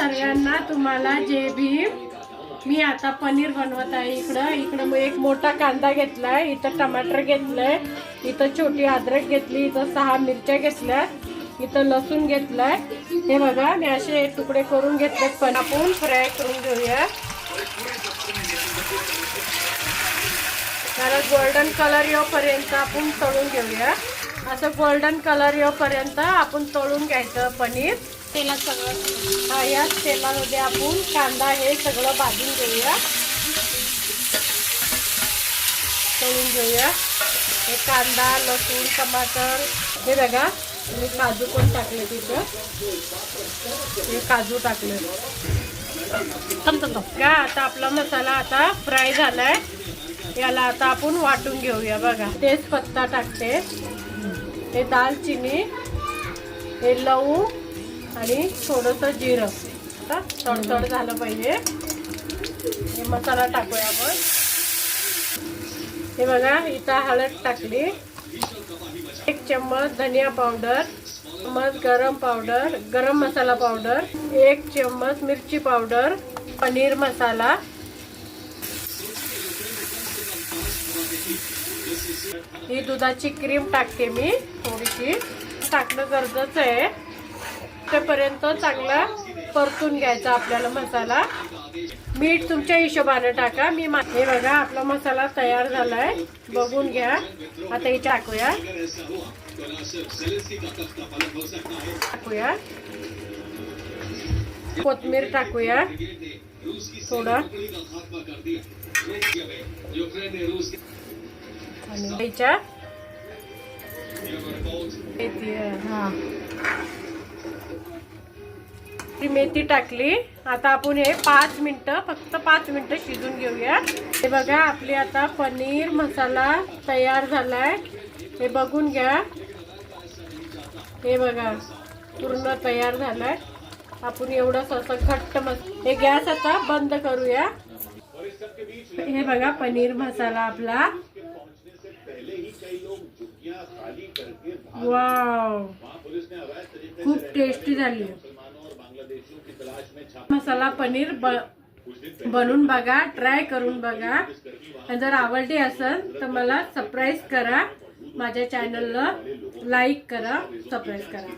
सर्वांना, तुम्हाला जय भीम। मी आता पनीर बनवत आहे। इकडं एक मोठा कांदा घेतलाय, इथं टमाटर घेतलंय, इथं छोटी अद्रक घेतली, इथं 6 मिरच्या घेतल्या, इथं लसूण घेतलाय। हे बघा मी असे तुकडे करून घेतले, पण आपण फ्राय करून घेऊया। त्याला गोल्डन कलर येईपर्यंत आपण तळून घेऊया। असं गोल्डन कलर येईपर्यंत आपण तळून घ्यायचं पनीर तेलात सगळं। हा, या तेलामध्ये आपण कांदा हे सगळं भाजून घेऊया, तळून घेऊया। हे कांदा, लसूण, टमाटर, हे बघा मी काजू पण टाकले तिथं, हे काजू टाकले का। आता आपला मसाला आता फ्राय झालाय, याला आता आपण वाटून घेऊया। बघा तेजपत्ता टाकते, हे दालचिनी, हे लवंग आणि थोडंसं जिरं। तडतड झालं पाहिजे, हे मसाला टाकूया आपण। हे बघा इथं हळद टाकली, 1 चम्मच धनिया पावडर, चम्मच गरम पावडर, गरम मसाला पावडर, 1 चम्मच मिरची पावडर, पनीर मसाला, ही दुधाची क्रीम टाकते मी थोडीशी, टाकणं गरजेचं आहे। त्यापर्यंत चांगला परतून घ्यायचा आपल्याला मसाला। मीठ तुमच्या हिशोबाने टाका। हे बघा आपला मसाला तयार झालाय, बघून घ्या। आता हे टाकूया, कोथिंबीर टाकूया थोडं, आणि मेथी टाकली। आता आपण हे 5 मिनिटं, फक्त 5 मिनिटं शिजून घेऊया। हे बघा आपली आता पनीर मसाला तयार झालाय, हे बघून घ्या। हे बघा पूर्ण तयार झालाय। आपण एवढं असं घट्ट हे गॅस आता बंद करूया। हे बघा पनीर मसाला आपला, वाव खूप टेस्टी झाली। मसाला पनीर बनवून बघा, ट्राय करून बघा। आणि जर आवडली असेल तर मला सबस्क्राइब करा, माझ्या चॅनलला लाईक करा, सबस्क्राइब करा।